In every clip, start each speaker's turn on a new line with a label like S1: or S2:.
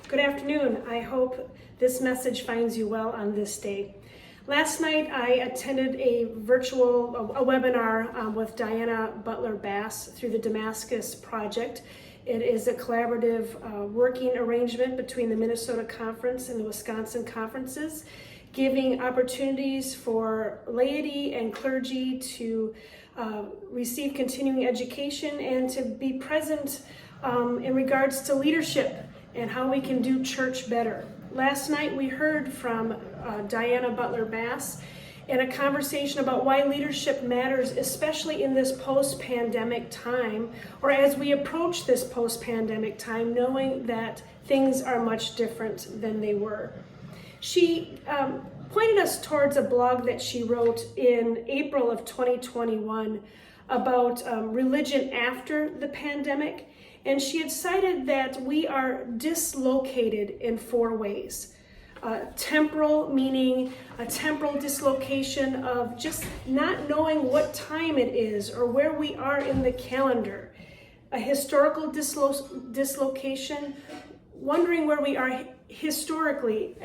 S1: Good afternoon. I hope this message finds you well on this day. Last night I attended a webinar with Diana Butler-Bass through the Damascus Project. It is a collaborative working arrangement between the Minnesota Conference and the Wisconsin Conferences, giving opportunities for laity and clergy to receive continuing education and to be present in regards to leadership and how we can do church better. Last night we heard from Diana Butler-Bass in a conversation about why leadership matters, especially in this post-pandemic time, or as we approach this post-pandemic time, knowing that things are much different than they were. She pointed us towards a blog that she wrote in April of 2021 about religion after the pandemic. And she had cited that we are dislocated in 4 ways. Temporal, meaning a temporal dislocation of just not knowing what time it is or where we are in the calendar. A historical dislocation, wondering where we are historically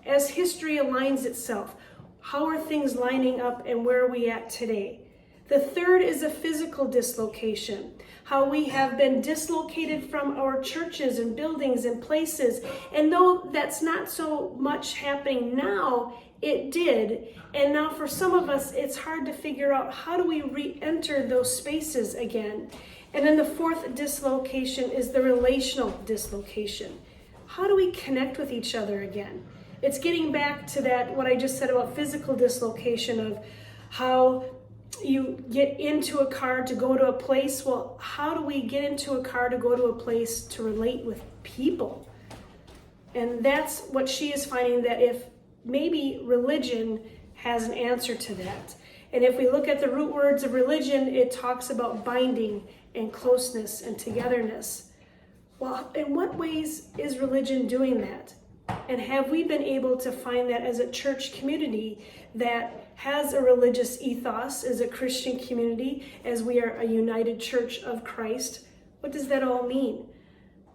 S1: as history aligns itself. How are things lining up and where are we at today? The third is a physical dislocation, how we have been dislocated from our churches and buildings and places. And though that's not so much happening now, it did. And now for some of us, it's hard to figure out how do we re-enter those spaces again. And then the fourth dislocation is the relational dislocation. How do we connect with each other again? It's getting back to that, what I just said about physical dislocation of how you get into a car to go to a place. Well, how do we get into a car to go to a place to relate with people? And that's what she is finding, that if maybe religion has an answer to that. And if we look at the root words of religion, it talks about binding and closeness and togetherness. Well, in what ways is religion doing that? And have we been able to find that as a church community that has a religious ethos, as a Christian community, as we are a united church of Christ? What does that all mean?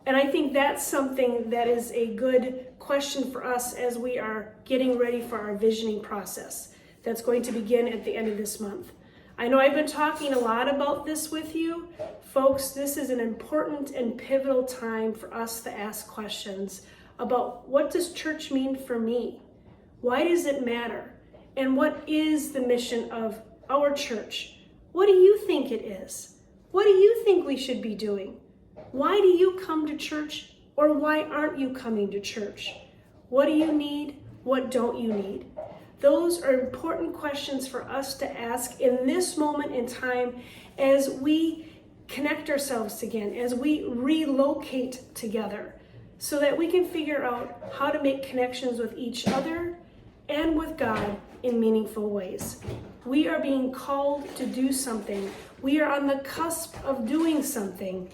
S1: And I think that's something that is a good question for us as we are getting ready for our visioning process that's going to begin at the end of this month. I know I've been talking a lot about this with you. Folks, this is an important and pivotal time for us to ask questions about what does church mean for me? Why does it matter? And what is the mission of our church? What do you think it is? What do you think we should be doing? Why do you come to church, or why aren't you coming to church? What do you need? What don't you need? Those are important questions for us to ask in this moment in time as we connect ourselves again, as we relocate together, so that we can figure out how to make connections with each other and with God in meaningful ways. We are being called to do something. We are on the cusp of doing something.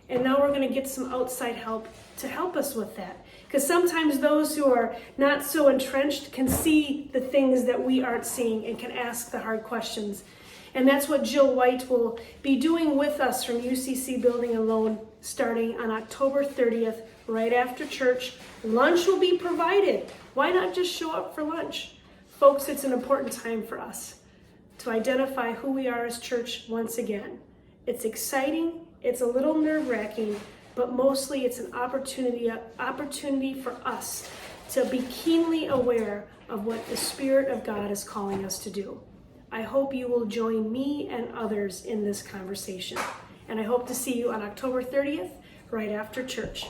S1: And now we're going to get some outside help to help us with that. Because sometimes those who are not so entrenched can see the things that we aren't seeing and can ask the hard questions. And that's what Jill White will be doing with us from UCC Building Alone starting on October 30th, right after church. Lunch will be provided. Why not just show up for lunch? Folks, it's an important time for us to identify who we are as church once again. It's exciting, it's a little nerve-wracking, but mostly it's an opportunity for us to be keenly aware of what the Spirit of God is calling us to do. I hope you will join me and others in this conversation. And I hope to see you on October 30th, right after church.